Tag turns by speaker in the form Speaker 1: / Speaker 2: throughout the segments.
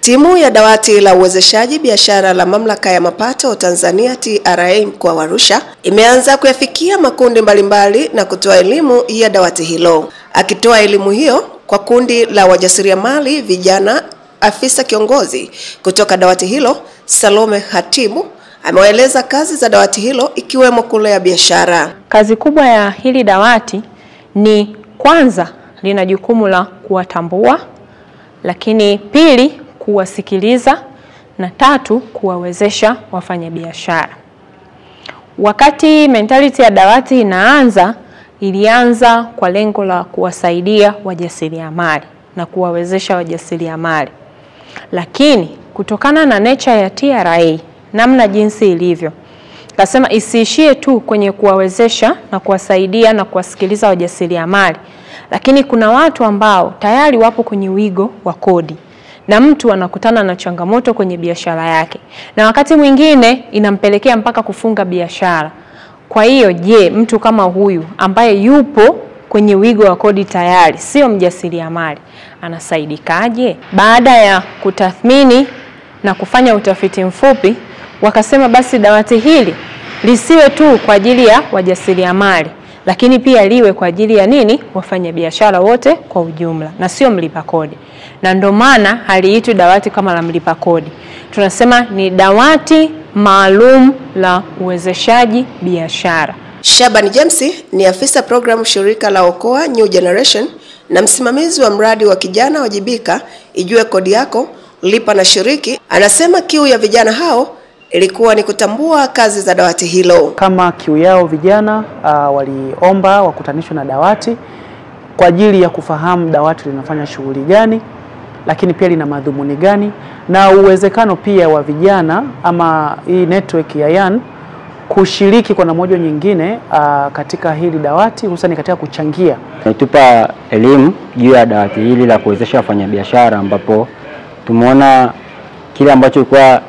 Speaker 1: Timu ya dawati la uwezeshaji biashara la Mamlaka ya Mapato Tanzania TRA mkoa wa Arusha imeanza kuyafikia makundi mbalimbali na kutoa elimu ya dawati hilo. Akitoa elimu hiyo kwa kundi la wajasiriamali vijana, afisa kiongozi kutoka dawati hilo Salome Hatibu amewaeleza kazi za dawati hilo ikiwemo kulea biashara.
Speaker 2: Kazi kubwa ya hili dawati ni kwanza lina jukumu la kuwatambua, lakini pili kuwasikiliza, na tatu kuwawezesha wafanyabiashara. Wakati mentality ya dawati ilianza kwa lengo la kuwasaidia wajasiriamali na kuwawezesha wajasiriamali. Lakini kutokana na nature ya TRA, namna jinsi ilivyo, kasema isiishie tu kwenye kuwawezesha na kuwasaidia na kuwasikiliza wajasiriamali, lakini kuna watu ambao tayari wapo kwenye wigo wa kodi na mtu anakutana na changamoto kwenye biashara yake, na wakati mwingine inampelekea mpaka kufunga biashara. Kwa hiyo je, mtu kama huyu ambaye yupo kwenye wigo wa kodi tayari, sio mjasiriamali, anasaidikaje? Baada ya kutathmini na kufanya utafiti mfupi, wakasema basi dawati hili lisiwe tu kwa ajili ya wajasiriamali, lakini pia liwe kwa ajili ya nini? Wafanyabiashara wote kwa ujumla na sio mlipa kodi. Na ndio maana haliitwi dawati kama la mlipa kodi. Tunasema ni dawati maalum la uwezeshaji biashara.
Speaker 1: Shabani James ni afisa programu shirika la Okoa New Generation na msimamizi wa mradi wa kijana wajibika ijue kodi yako lipa na shiriki. Anasema kiu ya vijana hao ilikuwa ni kutambua kazi za dawati hilo.
Speaker 3: Kama kiu yao vijana waliomba wakutanishwe na dawati kwa ajili ya kufahamu dawati linafanya shughuli gani, lakini pia lina madhumuni gani, na uwezekano pia wa vijana ama hii network ya YAN kushiriki kwa namna moja nyingine katika hili dawati, hususan katika kuchangia.
Speaker 4: Tupa elimu juu ya dawati hili la kuwezesha wafanyabiashara, ambapo tumeona kile ambacho ilikuwa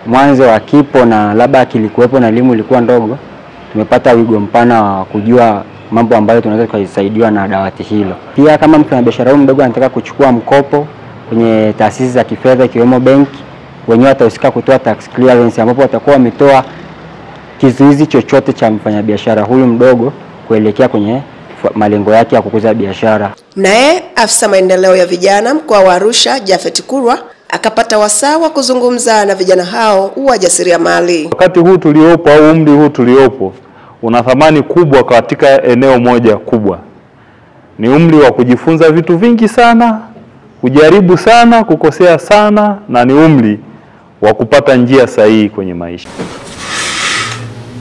Speaker 4: mwanzo wa kipo na labda kilikuwepo na elimu ilikuwa ndogo, tumepata wigo mpana wa kujua mambo ambayo tunaweza kusaidiwa na dawati hilo. Pia kama mfanyabiashara mdogo anataka kuchukua mkopo kwenye taasisi za kifedha ikiwemo benki, wenyewe watahusika kutoa tax clearance, ambapo watakuwa wametoa kizuizi chochote cha mfanyabiashara huyu mdogo kuelekea kwenye malengo yake ya kukuza biashara.
Speaker 1: Naye afisa maendeleo ya vijana mkoa wa Arusha Jafet Kurwa akapata wasaa wa kuzungumza na vijana hao wajasiriamali.
Speaker 5: Wakati huu tuliopo au umri huu tuliopo una thamani kubwa katika eneo moja kubwa. Ni umri wa kujifunza vitu vingi sana, kujaribu sana, kukosea sana, na ni umri wa kupata njia sahihi kwenye maisha.